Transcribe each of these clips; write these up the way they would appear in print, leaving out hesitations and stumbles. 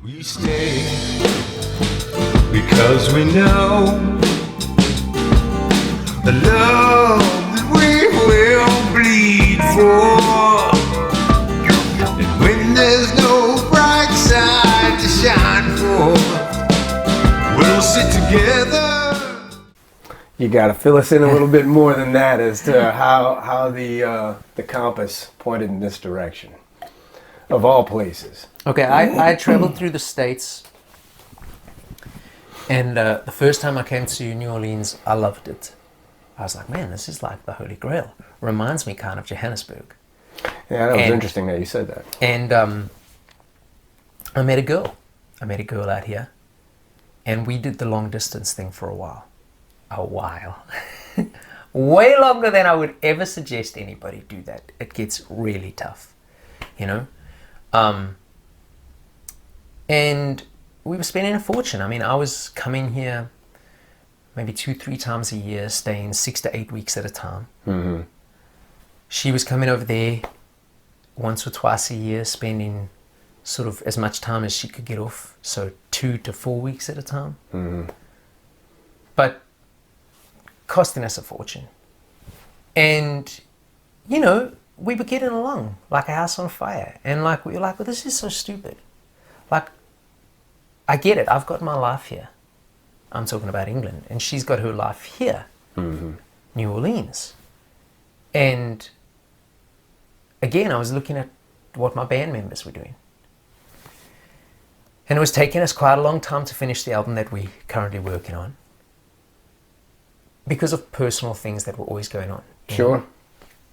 We stay because we know the love that we will bleed for. And when there's no bright side to shine for, we'll sit together. You got to fill us in a little bit more than that as to how the compass pointed in this direction, of all places. Okay, I traveled through the States, and the first time I came to New Orleans, I loved it. I was like, man, this is like the Holy Grail. Reminds me kind of Johannesburg. Yeah, that was interesting that you said that. And I met a girl. Out here, and we did the long distance thing for a while. Way longer than I would ever suggest anybody do that. It gets really tough, you know. And we were spending a fortune. I mean, I was coming here maybe 2-3 times a year, staying 6 to 8 weeks at a time. Mm-hmm. She was coming over there once or twice a year, spending sort of as much time as she could get off, so 2 to 4 weeks at a time. Mm-hmm. But costing us a fortune. And, you know, we were getting along like a house on fire. And like, we were like, well, this is so stupid. Like, I get it. I've got my life here. I'm talking about England. And she's got her life here, New Orleans. And again, I was looking at what my band members were doing. And it was taking us quite a long time to finish the album that we're currently working on, because of personal things that were always going on. Sure.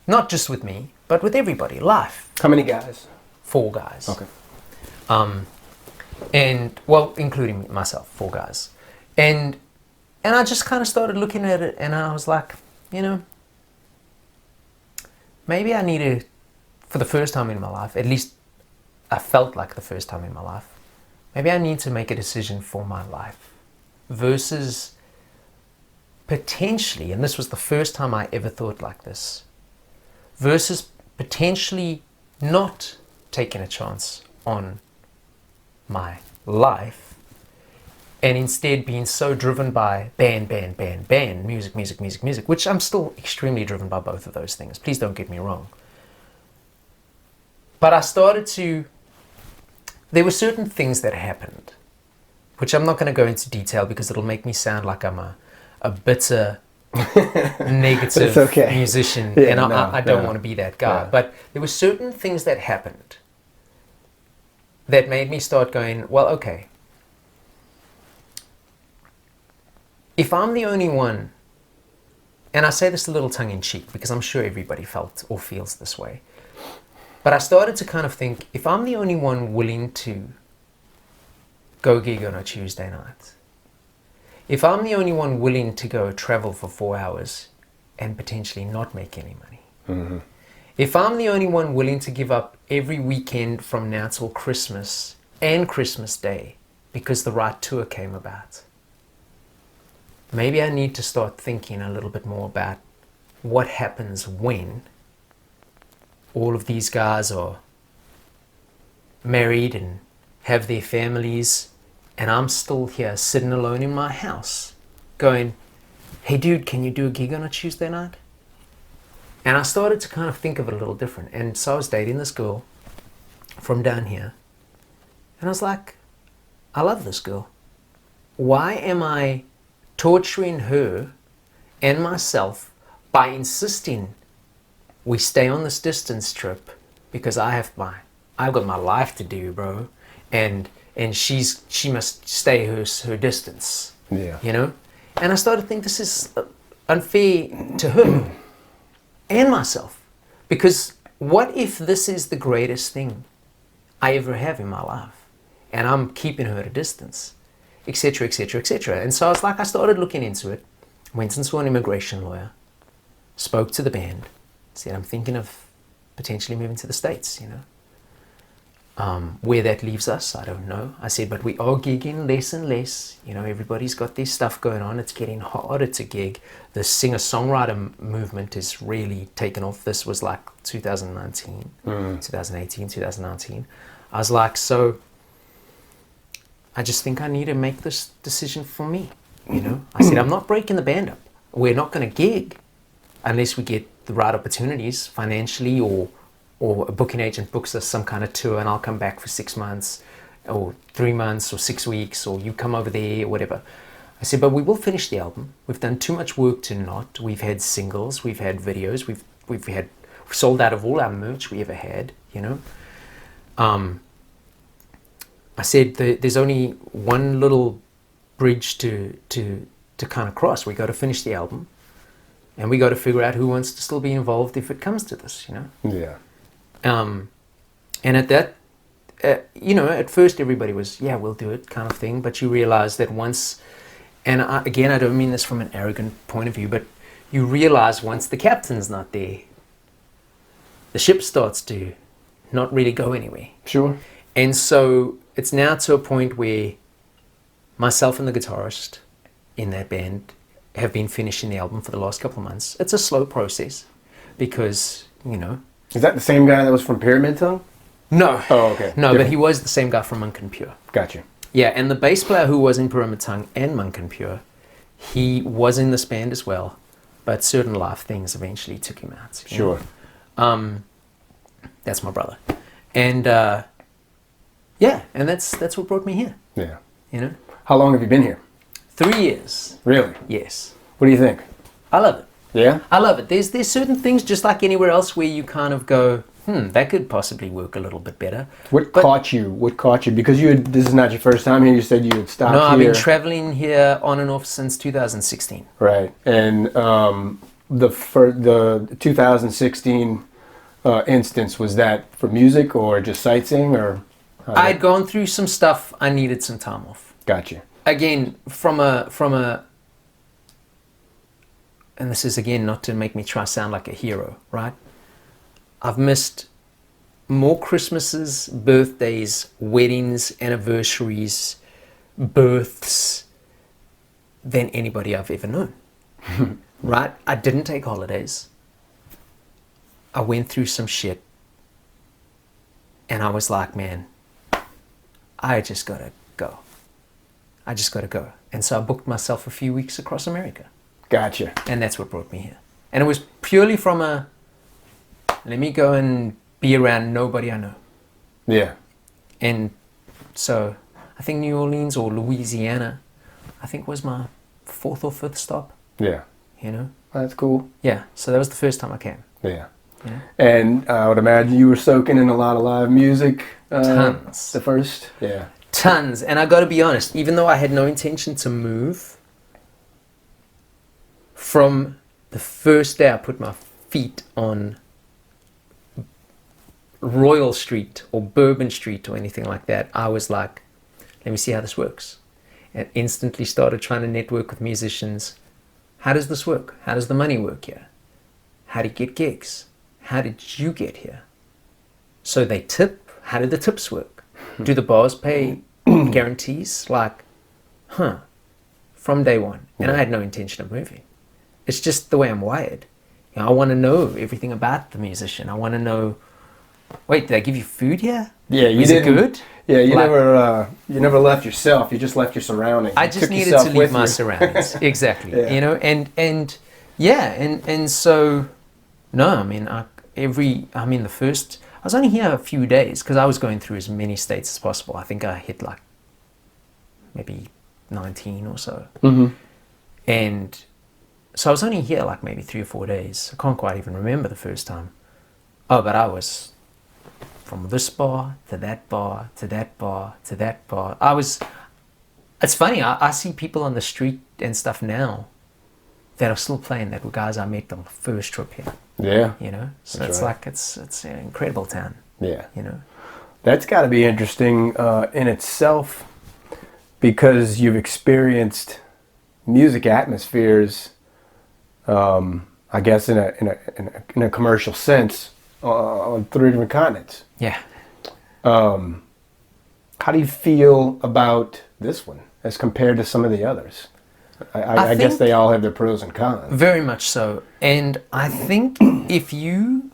Not just with me, but with everybody. Life. How many guys? 4 guys. Okay. And, well, including myself, 4 guys. And I just kind of started looking at it, and I was like, you know, maybe I need to, for the first time in my life, at least I felt like the first time in my life, maybe I need to make a decision for my life versus potentially, and this was the first time I ever thought like this, versus potentially not taking a chance on my life and instead being so driven by band, music, which I'm still extremely driven by both of those things. Please don't get me wrong. But I started to, there were certain things that happened, which I'm not going to go into detail because it'll make me sound like I'm a bitter, negative musician, and I don't want to be that guy. Yeah. But there were certain things that happened that made me start going, well, okay, if I'm the only one, and I say this a little tongue-in-cheek because I'm sure everybody felt or feels this way, but I started to kind of think, if I'm the only one willing to go gig on a Tuesday night, if I'm the only one willing to go travel for 4 hours and potentially not make any money, if I'm the only one willing to give up every weekend from now till Christmas and Christmas Day because the right tour came about, maybe I need to start thinking a little bit more about what happens when all of these guys are married and have their families, and I'm still here sitting alone in my house going, hey dude, can you do a gig on a Tuesday night? And I started to kind of think of it a little different. And so I was dating this girl from down here, and I was like, I love this girl. Why am I torturing her and myself by insisting we stay on this distance trip because I've got my life to do, bro, and she must stay her distance. Yeah. You know? And I started to think this is unfair to her and myself, because what if this is the greatest thing I ever have in my life and I'm keeping her at a distance, etc., etc., etc. And so I started looking into it, went and saw an immigration lawyer, spoke to the band, said, I'm thinking of potentially moving to the States, you know. Where that leaves us, I don't know. I said, but we are gigging less and less. You know, everybody's got this stuff going on. It's getting harder to gig. The singer-songwriter movement is really taken off. This was like 2019, 2018, 2019. I was like, so I just think I need to make this decision for me. You know, I said, I'm not breaking the band up. We're not going to gig unless we get the right opportunities financially, or a booking agent books us some kind of tour and I'll come back for 6 months or 3 months or 6 weeks, or you come over there or whatever. I said, but we will finish the album. We've done too much work to not. We've had singles, we've had videos, we've sold out of all our merch we ever had, you know. I said there's only one little bridge to kind of cross. We got to finish the album, and we got to figure out who wants to still be involved if it comes to this, you know. Yeah. And at that, you know, at first everybody was, yeah, we'll do it kind of thing. But you realize that once, and again, I don't mean this from an arrogant point of view, but you realize once the captain's not there, the ship starts to not really go anywhere. Sure. And so it's now to a point where myself and the guitarist in that band have been finishing the album for the last couple of months. It's a slow process because, you know. Is that the same guy that was from Pyramid Tongue? No. Oh, okay. No, Different. but he was the same guy from Monk and Pure. Gotcha. Yeah, and the bass player who was in Pyramid Tongue and Monk and Pure, he was in this band as well, but certain life things eventually took him out. Sure. That's my brother. And yeah, and that's what brought me here. Yeah. You know? How long have you been here? 3 years. Really? Yes. What do you think? I love it. Yeah? I love it. There's certain things, just like anywhere else, where you kind of go, that could possibly work a little bit better. What caught you? Because this is not your first time here. You said you had stopped here. No, I've been traveling here on and off since 2016. Right. And the 2016 instance, was that for music or just sightseeing, or? I'd gone through some stuff. I needed some time off. Gotcha. Again, from a, and this is again not to make me try to sound like a hero, right? I've missed more Christmases, birthdays, weddings, anniversaries, births than anybody I've ever known. Right? I didn't take holidays. I went through some shit. And I was like, man, I just gotta go. I just gotta go. And so I booked myself a few weeks across America. Gotcha. And that's what brought me here. And it was purely from a, let me go and be around nobody I know. Yeah. And so I think New Orleans or Louisiana, I think was my 4th or 5th stop. Yeah. You know? That's cool. Yeah. So that was the first time I came. Yeah. Yeah. And I would imagine you were soaking in a lot of live music. Tons. The first? Yeah. Tons. And I got to be honest, even though I had no intention to move, from the first day I put my feet on Royal Street or Bourbon Street or anything like that, I was like, let me see how this works. And instantly started trying to network with musicians. How does this work? How does the money work here? How do you get gigs? How did you get here? So they tip. How do the tips work? Do the bars pay guarantees? Like, from day one. And I had no intention of moving. It's just the way I'm wired. You know, I want to know everything about the musician. I want to know, wait, did I give you food here? Yeah, you Is it good? Yeah, you never left yourself. You just left your surroundings. I just needed to leave my surroundings. Exactly. Yeah. You know, and so no, I mean, I was only here a few days because I was going through as many states as possible. I think I hit like maybe 19 or so. Mm-hmm. And so I was only here like maybe 3 or 4 days. I can't quite even remember the first time. Oh, but I was from this bar to that bar to that bar to that bar. It's funny, I see people on the street and stuff now that are still playing that were guys I met on the first trip here. Yeah. You know? So That's it's right. like, it's an incredible town. Yeah. You know? That's got to be interesting in itself, because you've experienced music atmospheres, I guess in a commercial sense, on 3 different continents. Yeah. How do you feel about this one as compared to some of the others? I guess they all have their pros and cons. Very much so. And I think if you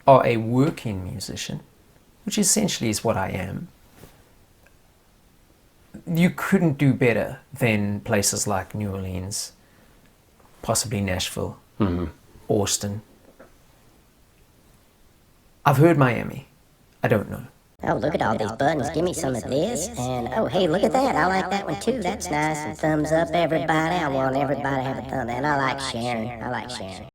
are a working musician, which essentially is what I am, you couldn't do better than places like New Orleans, possibly Nashville, Austin. I've heard Miami. I don't know. Oh, look at all these buttons. Give me some of this. And, oh, hey, look at that. I like that one, too. That's nice. And thumbs up, everybody. I want everybody to have a thumb. And I like sharing.